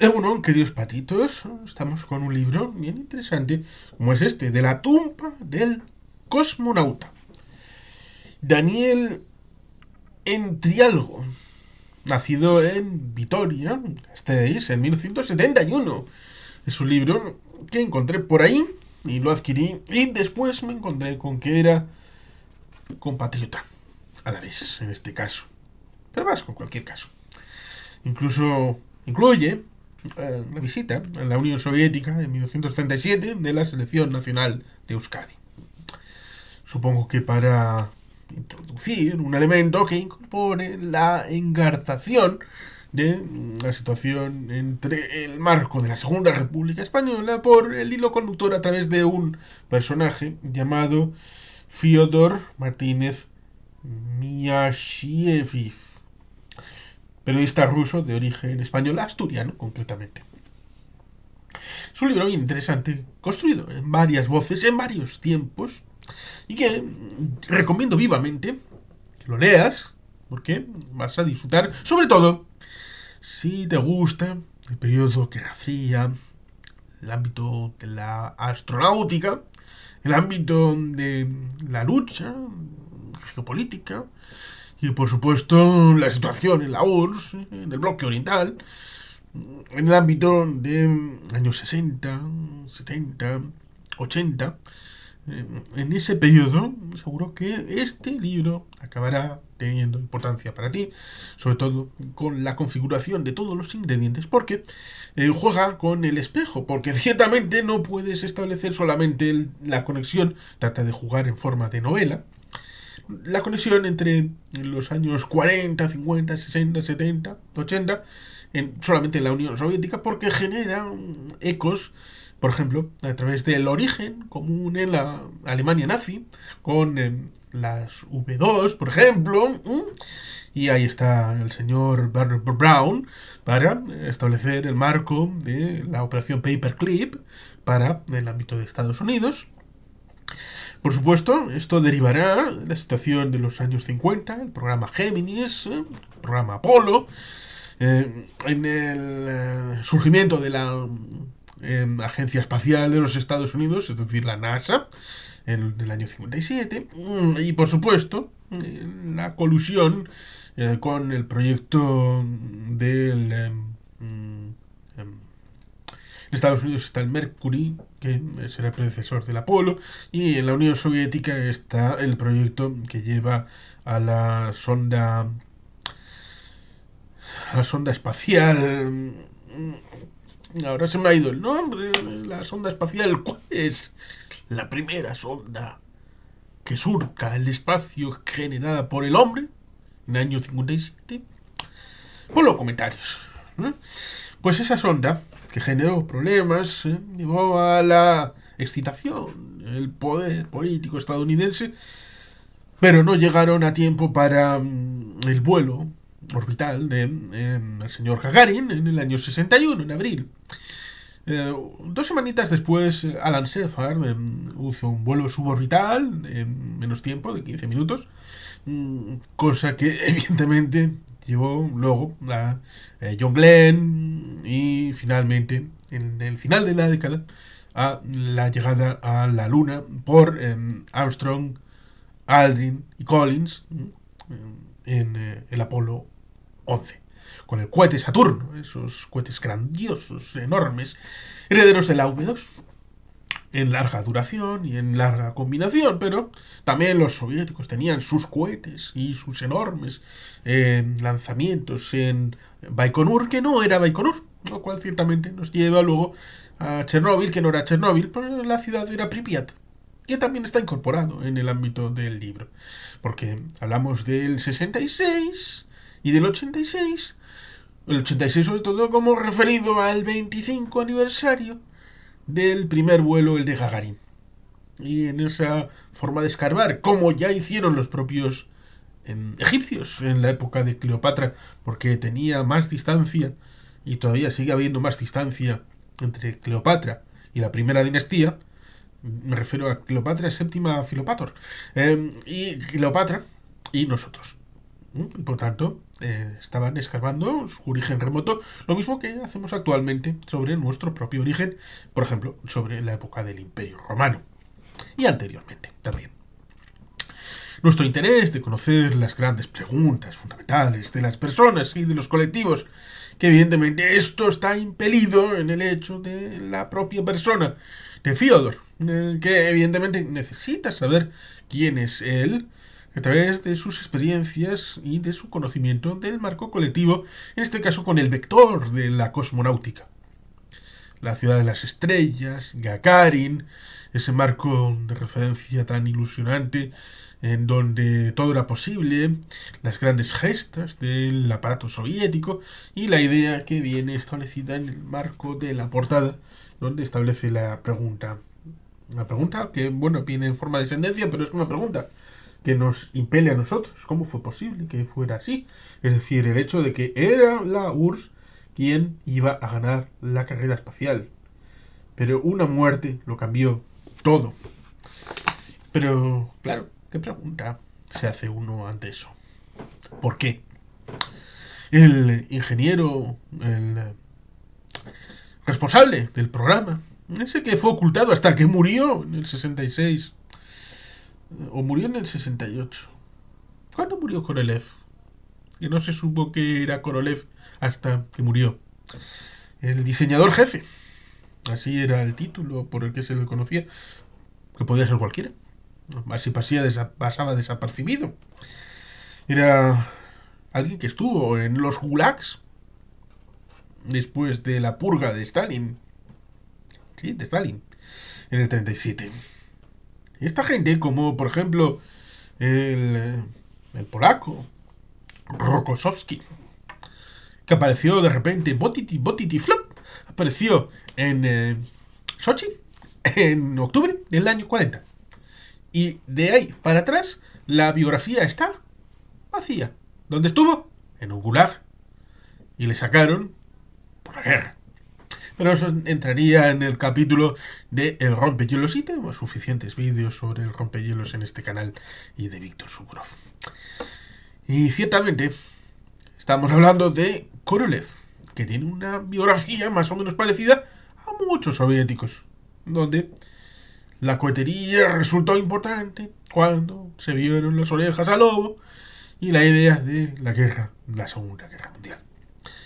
Bueno, queridos patitos, estamos con un libro bien interesante, como es este, de la tumba del cosmonauta. Daniel Entrialgo, nacido en Vitoria, Gasteiz, en 1971. Es un libro que encontré por ahí y lo adquirí y después me encontré con que era compatriota, a la vez, en este caso. Pero más con cualquier caso. Incluso incluye la visita a la Unión Soviética en 1937 de la selección nacional de Euskadi. Supongo que para introducir un elemento que incorpore la engarzación de la situación entre el marco de la Segunda República Española por el hilo conductor a través de un personaje llamado Fyodor Martínez Miashiev, periodista ruso de origen español, asturiano concretamente. Es un libro bien interesante, construido en varias voces, en varios tiempos, y que recomiendo vivamente que lo leas, porque vas a disfrutar, sobre todo, si te gusta el periodo Guerra Fría, el ámbito de la astronáutica, el ámbito de la lucha geopolítica y, por supuesto, la situación en la URSS, en el bloque oriental, en el ámbito de años 60, 70, 80. En ese periodo, seguro que este libro acabará teniendo importancia para ti, sobre todo con la configuración de todos los ingredientes, porque juega con el espejo, porque ciertamente no puedes establecer solamente la conexión, trata de jugar en forma de novela, la conexión entre los años 40, 50, 60, 70, 80, solamente en la Unión Soviética, porque genera ecos, por ejemplo, a través del origen común en la Alemania nazi, con las V2, por ejemplo, y ahí está el señor Bernard Brown para establecer el marco de la operación Paperclip para el ámbito de Estados Unidos. Por supuesto, esto derivará de la situación de los años 50, el programa Géminis, el programa Apolo, en el surgimiento de la Agencia Espacial de los Estados Unidos, es decir, la NASA, en el año 57, y por supuesto, la colusión con el proyecto del en Estados Unidos está el Mercury, que será el predecesor del Apolo, y en la Unión Soviética está el proyecto que lleva a la sonda espacial. Ahora se me ha ido el nombre. La sonda espacial, ¿cuál es? La primera sonda que surca el espacio generada por el hombre en el año 57. Ponlo en comentarios. Pues esa sonda, que generó problemas, llevó a la excitación, el poder político estadounidense, pero no llegaron a tiempo para el vuelo orbital del señor Gagarin en el año 61, en abril. 2 semanitas después, Alan Shepard hizo un vuelo suborbital en menos tiempo, de 15 minutos, cosa que evidentemente llevó luego a John Glenn y finalmente, en el final de la década, a la llegada a la Luna por Armstrong, Aldrin y Collins en el Apolo 11 con el cohete Saturno, esos cohetes grandiosos, enormes, herederos de la V2, en larga duración y en larga combinación, pero también los soviéticos tenían sus cohetes y sus enormes lanzamientos en Baikonur, que no era Baikonur, lo cual ciertamente nos lleva luego a Chernóbil, que no era Chernóbil, pero la ciudad era Pripyat, que también está incorporado en el ámbito del libro, porque hablamos del 66 y del 86, el 86 sobre todo como referido al 25 aniversario del primer vuelo, el de Gagarin. Y en esa forma de escarbar, como ya hicieron los propios egipcios en la época de Cleopatra, porque tenía más distancia, y todavía sigue habiendo más distancia entre Cleopatra y la primera dinastía, me refiero a Cleopatra séptima Filopator, y Cleopatra y nosotros. Y por tanto, estaban escarbando su origen remoto, lo mismo que hacemos actualmente sobre nuestro propio origen, por ejemplo, sobre la época del Imperio Romano y anteriormente también. Nuestro interés de conocer las grandes preguntas fundamentales de las personas y de los colectivos, que evidentemente esto está impelido en el hecho de la propia persona de Fyodor, que evidentemente necesita saber quién es él a través de sus experiencias y de su conocimiento del marco colectivo, en este caso con el vector de la cosmonáutica. La ciudad de las estrellas, Gagarin, ese marco de referencia tan ilusionante en donde todo era posible, las grandes gestas del aparato soviético y la idea que viene establecida en el marco de la portada, donde establece la pregunta. Una pregunta que, bueno, viene en forma de sentencia, pero es una pregunta que nos impele a nosotros. ¿Cómo fue posible que fuera así? Es decir, el hecho de que era la URSS quien iba a ganar la carrera espacial. Pero una muerte lo cambió todo. Pero, claro, ¿qué pregunta se hace uno ante eso? ¿Por qué? El ingeniero, el responsable del programa, ese que fue ocultado hasta que murió en el 66, o murió en el 68. ¿Cuándo murió Korolev? Que no se supo que era Korolev hasta que murió. El diseñador jefe. Así era el título por el que se le conocía, que podía ser cualquiera. Así pasaba desapercibido. Era alguien que estuvo en los gulags después de la purga de Stalin. Sí, de Stalin. En el 37. Y esta gente, como por ejemplo el polaco Rokossowski, que apareció de repente, botiti flop, apareció en Sochi en octubre del año 40. Y de ahí para atrás, la biografía está vacía. ¿Dónde estuvo? En un gulag. Y le sacaron por la guerra. Pero eso entraría en el capítulo de El rompehielos, y tenemos suficientes vídeos sobre el rompehielos en este canal y de Víctor Suvorov. Y ciertamente, estamos hablando de Korolev, que tiene una biografía más o menos parecida a muchos soviéticos, donde la cohetería resultó importante cuando se vieron las orejas al lobo y la idea de la guerra, la Segunda Guerra Mundial.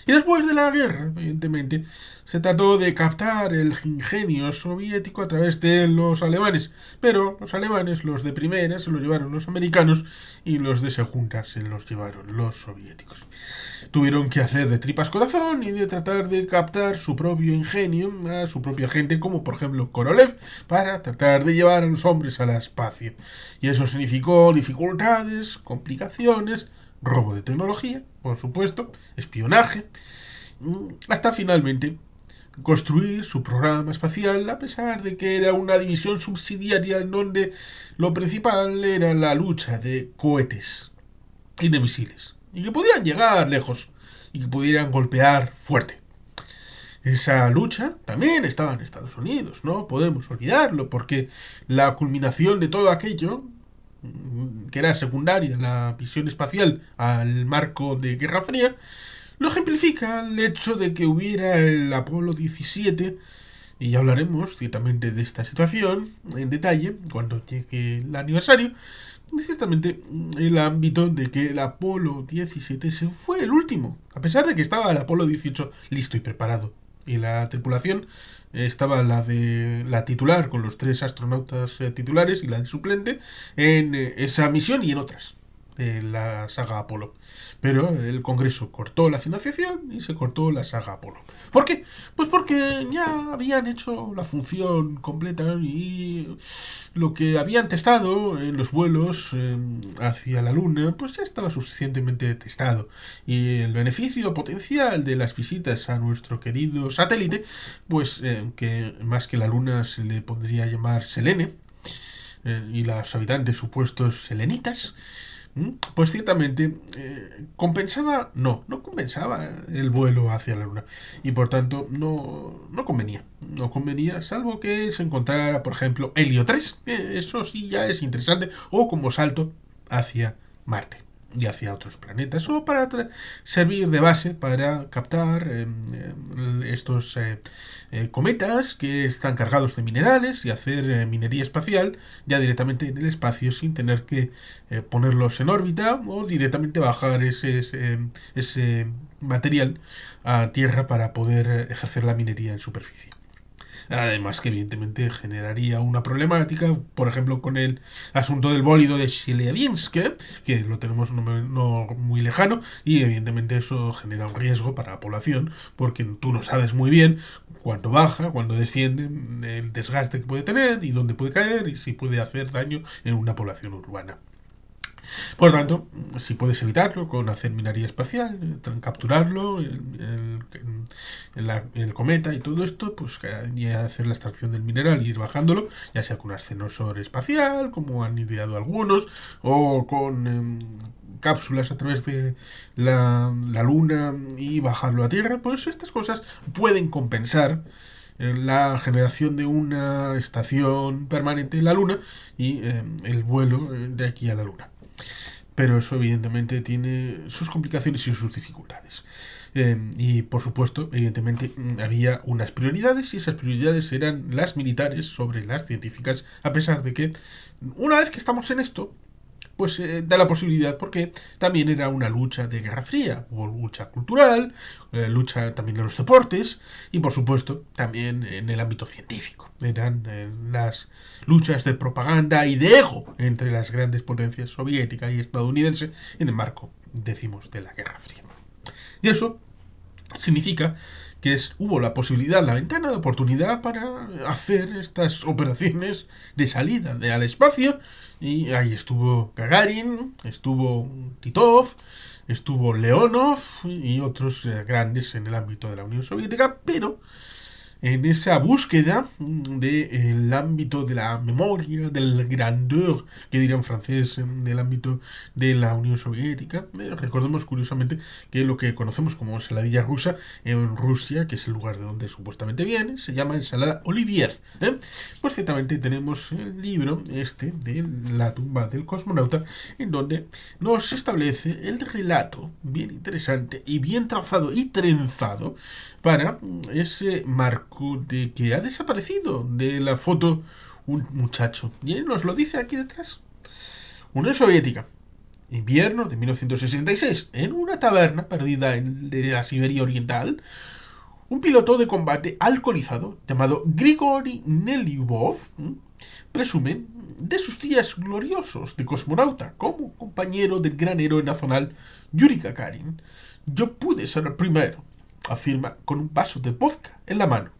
Y después de la guerra, evidentemente, se trató de captar el ingenio soviético a través de los alemanes. Pero los alemanes, los de primera, se los llevaron los americanos y los de segunda se los llevaron los soviéticos. Tuvieron que hacer de tripas corazón y de tratar de captar su propio ingenio a su propia gente, como por ejemplo Korolev, para tratar de llevar a los hombres al espacio. Y eso significó dificultades, complicaciones, robo de tecnología, por supuesto, espionaje, hasta finalmente construir su programa espacial, a pesar de que era una división subsidiaria en donde lo principal era la lucha de cohetes y de misiles, y que pudieran llegar lejos y que pudieran golpear fuerte. Esa lucha también estaba en Estados Unidos, no podemos olvidarlo, porque la culminación de todo aquello, que era secundaria, la visión espacial al marco de Guerra Fría, lo ejemplifica el hecho de que hubiera el Apolo 17, y ya hablaremos ciertamente de esta situación en detalle cuando llegue el aniversario. Y ciertamente el ámbito de que el Apolo 17 se fue el último, a pesar de que estaba el Apolo 18 listo y preparado. Y la tripulación estaba la de la titular, con los 3 astronautas titulares y la de suplente, en esa misión y en otras de la saga Apolo. Pero el Congreso cortó la financiación y se cortó la saga Apolo. ¿Por qué? Pues porque ya habían hecho la función completa y lo que habían testado en los vuelos hacia la Luna, pues ya estaba suficientemente testado. Y el beneficio potencial de las visitas a nuestro querido satélite, pues que más que la Luna se le podría llamar Selene, y los habitantes supuestos selenitas, pues ciertamente compensaba, no compensaba el vuelo hacia la Luna, y por tanto no convenía, salvo que se encontrara, por ejemplo, Helio 3, eso sí ya es interesante, o como salto hacia Marte. y hacia otros planetas, o para servir de base para captar estos cometas que están cargados de minerales y hacer minería espacial ya directamente en el espacio sin tener que ponerlos en órbita o directamente bajar ese material a Tierra para poder ejercer la minería en superficie. Además que evidentemente generaría una problemática, por ejemplo, con el asunto del bólido de Chelyabinsk, que lo tenemos no muy lejano, y evidentemente eso genera un riesgo para la población, porque tú no sabes muy bien cuándo baja, cuándo desciende, el desgaste que puede tener, y dónde puede caer, y si puede hacer daño en una población urbana. Por lo tanto, si puedes evitarlo con hacer minería espacial, capturarlo, el cometa y todo esto, pues y hacer la extracción del mineral y ir bajándolo, ya sea con un ascensor espacial, como han ideado algunos, o con cápsulas a través de la Luna y bajarlo a Tierra, pues estas cosas pueden compensar la generación de una estación permanente en la Luna y el vuelo de aquí a la Luna. Pero eso evidentemente tiene sus complicaciones y sus dificultades. Y por supuesto, evidentemente, había unas prioridades y esas prioridades eran las militares sobre las científicas, a pesar de que una vez que estamos en esto, pues da la posibilidad, porque también era una lucha de Guerra Fría, o lucha cultural, lucha también de los deportes, y por supuesto también en el ámbito científico. Eran las luchas de propaganda y de ego entre las grandes potencias soviética y estadounidense en el marco, decimos, de la Guerra Fría. Y eso significa que hubo la posibilidad, la ventana de oportunidad para hacer estas operaciones de salida al espacio, y ahí estuvo Gagarin, estuvo Titov, estuvo Leonov y otros grandes en el ámbito de la Unión Soviética, pero en esa búsqueda del ámbito de la memoria, del grandeur, que diría en francés, del ámbito de la Unión Soviética. Recordemos curiosamente que lo que conocemos como ensaladilla rusa en Rusia, que es el lugar de donde supuestamente viene, se llama ensalada Olivier. Pues ciertamente tenemos el libro este de la tumba del cosmonauta, en donde nos establece el relato bien interesante y bien trazado y trenzado para ese marco de que ha desaparecido de la foto un muchacho. Y él nos lo dice aquí detrás. Unión Soviética, invierno de 1966, en una taberna perdida en la Siberia Oriental, un piloto de combate alcoholizado llamado Grigori Nelyubov presume de sus días gloriosos de cosmonauta como compañero del gran héroe nacional Yuri Gagarin. Yo pude ser el primero, afirma con un vaso de vodka en la mano.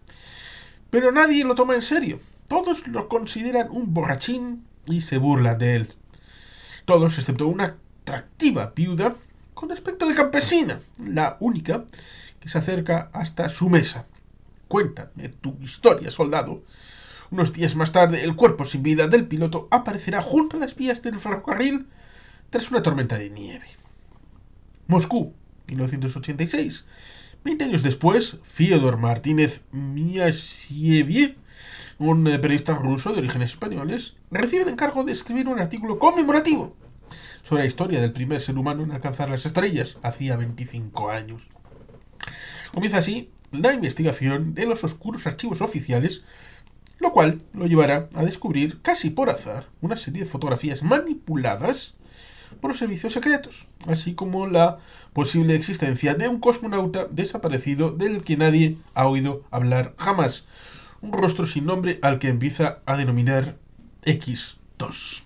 Pero nadie lo toma en serio. Todos lo consideran un borrachín y se burlan de él. Todos excepto una atractiva viuda con aspecto de campesina, la única que se acerca hasta su mesa. Cuéntame tu historia, soldado. Unos días más tarde, el cuerpo sin vida del piloto aparecerá junto a las vías del ferrocarril tras una tormenta de nieve. Moscú, 1986. 20 años después, Fyodor Martínez Miasieviev, un periodista ruso de orígenes españoles, recibe el encargo de escribir un artículo conmemorativo sobre la historia del primer ser humano en alcanzar las estrellas, hacía 25 años. Comienza así la investigación de los oscuros archivos oficiales, lo cual lo llevará a descubrir, casi por azar, una serie de fotografías manipuladas por los servicios secretos, así como la posible existencia de un cosmonauta desaparecido del que nadie ha oído hablar jamás. Un rostro sin nombre al que empieza a denominar X2.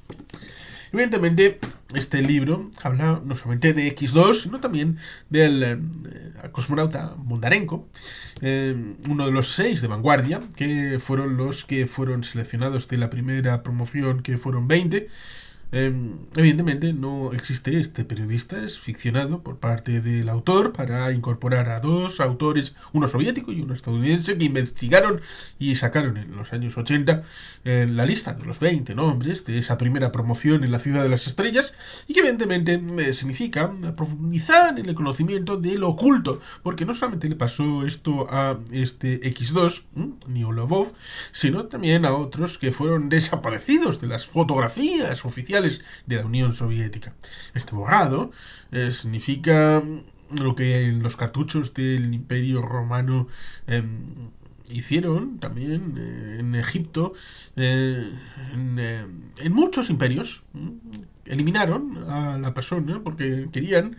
Evidentemente, este libro habla no solamente de X2, sino también del cosmonauta Bondarenko, uno de los 6 de vanguardia, que fueron los que fueron seleccionados de la primera promoción, que fueron 20. Evidentemente no existe este periodista, es ficcionado por parte del autor para incorporar a dos autores, uno soviético y uno estadounidense, que investigaron y sacaron en los años 80 la lista de los 20 nombres de esa primera promoción en la Ciudad de las Estrellas, y que evidentemente significa profundizar en el conocimiento de lo oculto, porque no solamente le pasó esto a este X2, Niolobov, sino también a otros que fueron desaparecidos de las fotografías oficiales materiales de la Unión Soviética. Este borrado significa lo que los cartuchos del Imperio Romano hicieron también en Egipto, en muchos imperios. Eliminaron a la persona porque querían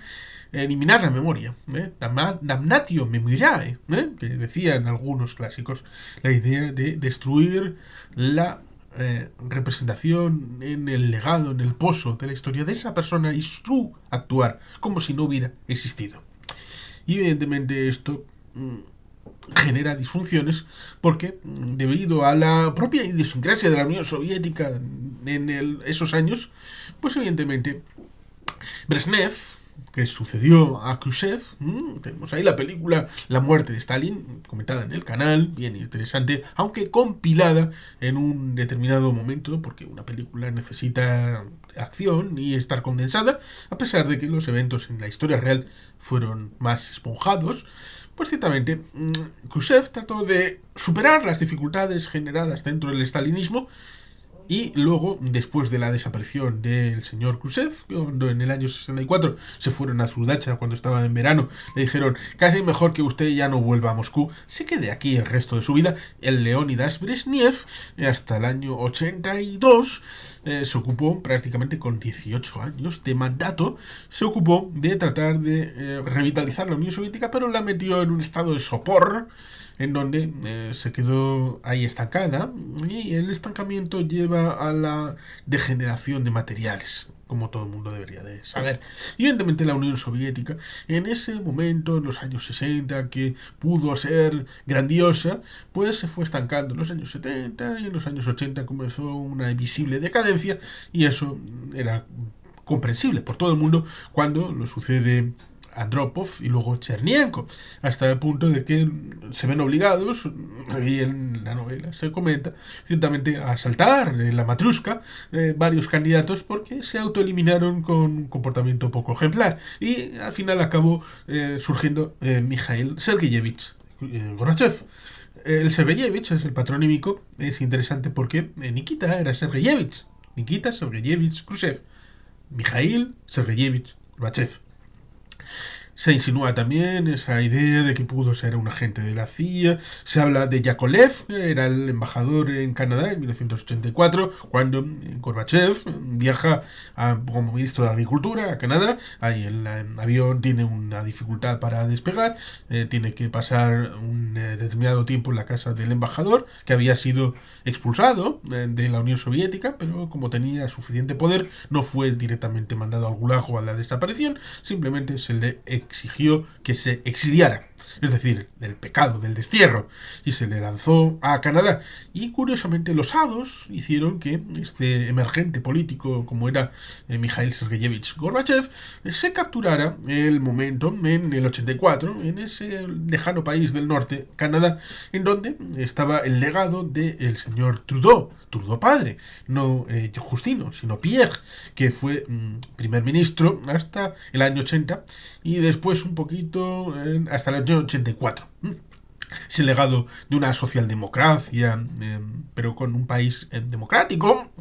eliminar la memoria. Damnatio memoriae, que decían algunos clásicos, la idea de destruir la representación en el legado, en el pozo de la historia de esa persona y su actuar, como si no hubiera existido. Y evidentemente esto genera disfunciones porque, debido a la propia idiosincrasia de la Unión Soviética en esos años, pues evidentemente Brezhnev, que sucedió a Khrushchev, tenemos ahí la película La muerte de Stalin, comentada en el canal, bien interesante, aunque compilada en un determinado momento, porque una película necesita acción y estar condensada, a pesar de que los eventos en la historia real fueron más esponjados. Pues ciertamente, Khrushchev trató de superar las dificultades generadas dentro del estalinismo y luego, después de la desaparición del señor Khrushchev, cuando en el año 64 se fueron a su dacha cuando estaba en verano, le dijeron: casi mejor que usted ya no vuelva a Moscú, se quede aquí el resto de su vida. El Leónidas Brezhnev, hasta el año 82, se ocupó, prácticamente con 18 años de mandato, se ocupó de tratar de revitalizar la Unión Soviética, pero la metió en un estado de sopor, en donde se quedó ahí estancada, y el estancamiento lleva a la degeneración de materiales, como todo el mundo debería de saber. Y evidentemente la Unión Soviética, en ese momento, en los años 60, que pudo ser grandiosa, pues se fue estancando en los años 70, y en los años 80 comenzó una visible decadencia, y eso era comprensible por todo el mundo cuando lo sucede Andropov y luego Chernienko, hasta el punto de que se ven obligados, y en la novela se comenta, ciertamente a saltar la matrushka varios candidatos porque se autoeliminaron con un comportamiento poco ejemplar, y al final acabó surgiendo Mikhail Sergeyevich Gorbachev. El Sergeyevich es el patronímico, es interesante porque Nikita era Sergeyevich, Nikita Sergeyevich Khrushchev, Mikhail Sergeyevich Gorbachev. Se insinúa también esa idea de que pudo ser un agente de la CIA. Se habla de Yakolev, que era el embajador en Canadá en 1984, cuando Gorbachev viaja como ministro de Agricultura a Canadá. Ahí el avión tiene una dificultad para despegar, tiene que pasar un determinado tiempo en la casa del embajador, que había sido expulsado de la Unión Soviética, pero como tenía suficiente poder, no fue directamente mandado al Gulag o a la desaparición, simplemente se le exigió que se exiliara, es decir, el pecado del destierro, y se le lanzó a Canadá. Y curiosamente los hados hicieron que este emergente político, como era Mikhail Sergeyevich Gorbachev, se capturara el momento en el 84, en ese lejano país del norte, Canadá, en donde estaba el legado del señor Trudeau padre, no Justino, sino Pierre, que fue primer ministro hasta el año 80 y después un poquito hasta el año 84. Es el legado de una socialdemocracia, pero con un país democrático,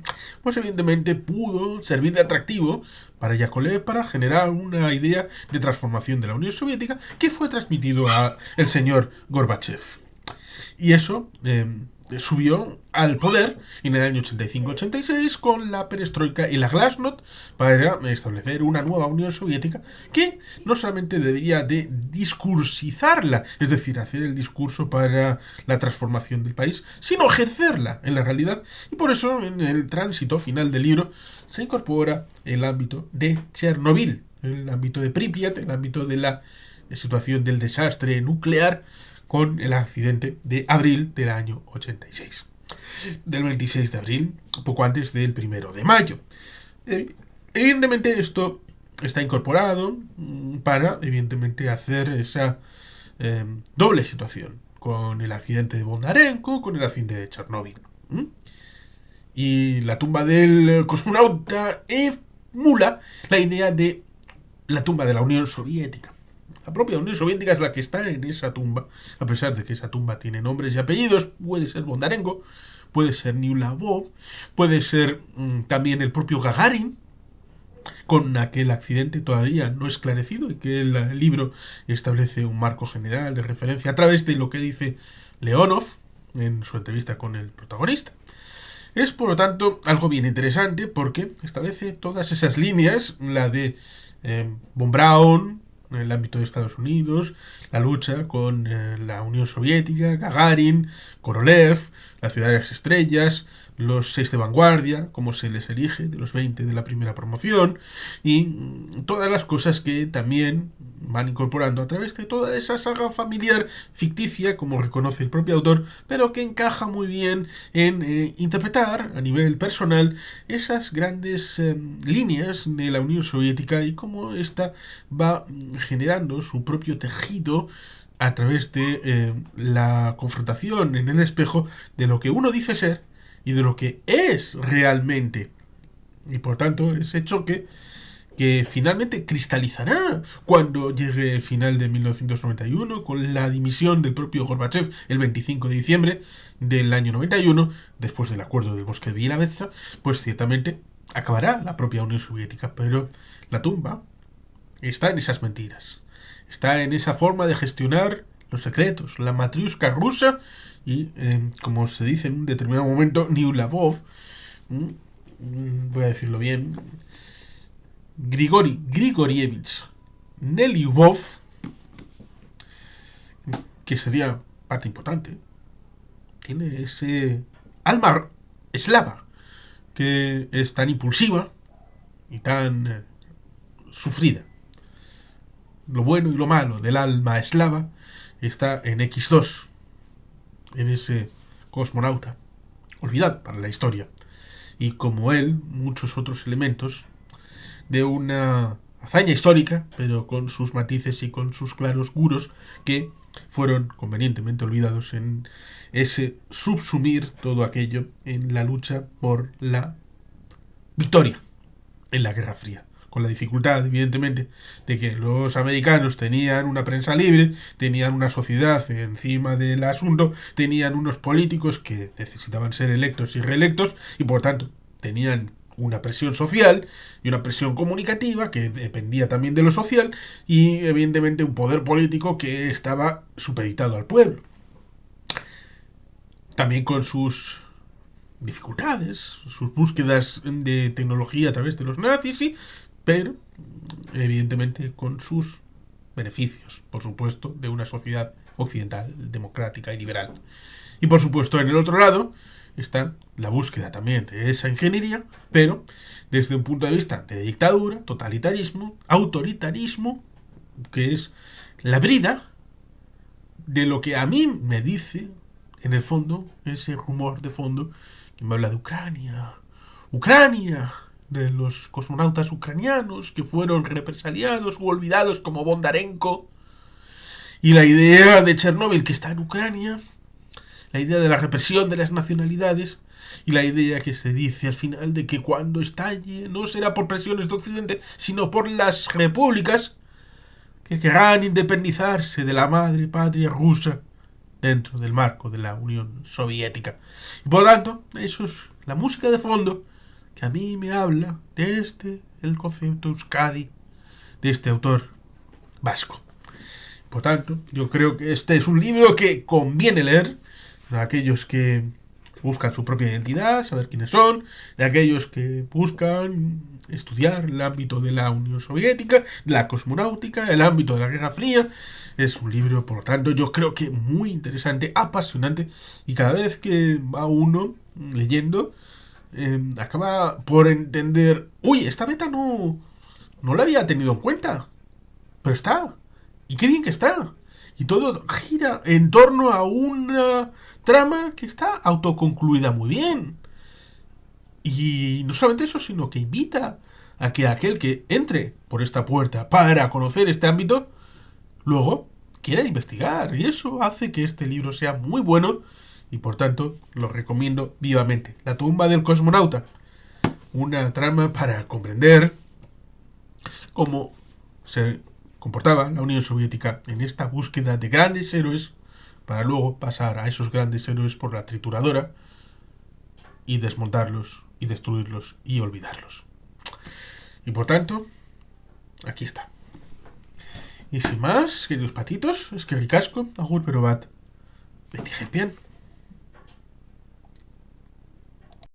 pues evidentemente pudo servir de atractivo para Yakolev para generar una idea de transformación de la Unión Soviética que fue transmitido a el señor Gorbachev. Y eso subió al poder en el año 85-86 con la perestroika y la glasnost para establecer una nueva Unión Soviética que no solamente debería de discursizarla, es decir, hacer el discurso para la transformación del país, sino ejercerla en la realidad. Y por eso en el tránsito final del libro se incorpora el ámbito de Chernobyl, el ámbito de Pripyat, el ámbito de la situación del desastre nuclear con el accidente de abril del año 86. Del 26 de abril, poco antes del 1 de mayo. Evidentemente esto está incorporado para, evidentemente, hacer esa doble situación con el accidente de Bondarenko, con el accidente de Chernóbil. Y la tumba del cosmonauta emula la idea de la tumba de la Unión Soviética. La propia Unión Soviética es la que está en esa tumba, a pesar de que esa tumba tiene nombres y apellidos, puede ser Bondarenko, puede ser Niulavov, puede ser también el propio Gagarin, con aquel accidente todavía no esclarecido y que el libro establece un marco general de referencia a través de lo que dice Leonov en su entrevista con el protagonista. Es, por lo tanto, algo bien interesante porque establece todas esas líneas, la de von Braun, en el ámbito de Estados Unidos, la lucha con la Unión Soviética, Gagarin, Korolev, la Ciudad de las Estrellas, los 6 de vanguardia, como se les elige, de los 20 de la primera promoción, y todas las cosas que también van incorporando a través de toda esa saga familiar ficticia, como reconoce el propio autor, pero que encaja muy bien en interpretar a nivel personal esas grandes líneas de la Unión Soviética y cómo ésta va generando su propio tejido a través de la confrontación en el espejo de lo que uno dice ser y de lo que es realmente. Y por tanto, ese choque que finalmente cristalizará cuando llegue el final de 1991 con la dimisión del propio Gorbachev el 25 de diciembre del año 91, después del acuerdo del bosque de Bielavetza, pues ciertamente acabará la propia Unión Soviética, pero la tumba está en esas mentiras, está en esa forma de gestionar los secretos, la matriushka rusa y, como se dice en un determinado momento, Niulavov, voy a decirlo bien, Grigorievich Nelyubov, que sería parte importante, tiene ese alma eslava que es tan impulsiva y tan sufrida. Lo bueno y lo malo del alma eslava está en X2, en ese cosmonauta olvidado para la historia, y como él, muchos otros elementos de una hazaña histórica, pero con sus matices y con sus claroscuros que fueron convenientemente olvidados en ese subsumir todo aquello en la lucha por la victoria en la Guerra Fría. Con la dificultad, evidentemente, de que los americanos tenían una prensa libre, tenían una sociedad encima del asunto, tenían unos políticos que necesitaban ser electos y reelectos, y por tanto tenían una presión social y una presión comunicativa que dependía también de lo social, y evidentemente un poder político que estaba supeditado al pueblo. También con sus dificultades, sus búsquedas de tecnología a través de los nazis, sí, pero evidentemente con sus beneficios, por supuesto, de una sociedad occidental, democrática y liberal. Y por supuesto, en el otro lado está la búsqueda también de esa ingeniería, pero desde un punto de vista de dictadura, totalitarismo, autoritarismo, que es la brida de lo que a mí me dice, en el fondo, ese rumor de fondo que me habla de Ucrania. Ucrania, de los cosmonautas ucranianos que fueron represaliados u olvidados como Bondarenko. Y la idea de Chernóbil que está en Ucrania, la idea de la represión de las nacionalidades y la idea que se dice al final de que cuando estalle no será por presiones de Occidente, sino por las repúblicas que querrán independizarse de la madre patria rusa dentro del marco de la Unión Soviética. Y por lo tanto, eso es la música de fondo que a mí me habla desde el concepto Euskadi de este autor vasco. Por tanto, yo creo que este es un libro que conviene leer a aquellos que buscan su propia identidad, saber quiénes son, de aquellos que buscan estudiar el ámbito de la Unión Soviética, de la cosmonáutica, el ámbito de la Guerra Fría. Es un libro, por lo tanto, yo creo que muy interesante, apasionante, y cada vez que va uno leyendo, acaba por entender, uy, esta beta no la había tenido en cuenta, pero está, y qué bien que está. Y todo gira en torno a una trama que está autoconcluida muy bien. Y no solamente eso, sino que invita a que aquel que entre por esta puerta para conocer este ámbito, luego quiera investigar. Y eso hace que este libro sea muy bueno y por tanto lo recomiendo vivamente. La tumba del cosmonauta. Una trama para comprender cómo se comportaba la Unión Soviética en esta búsqueda de grandes héroes para luego pasar a esos grandes héroes por la trituradora y desmontarlos y destruirlos y olvidarlos. Y por tanto, aquí está. Y sin más, queridos patitos, es que ricasco, agur pero bat. Beti bien.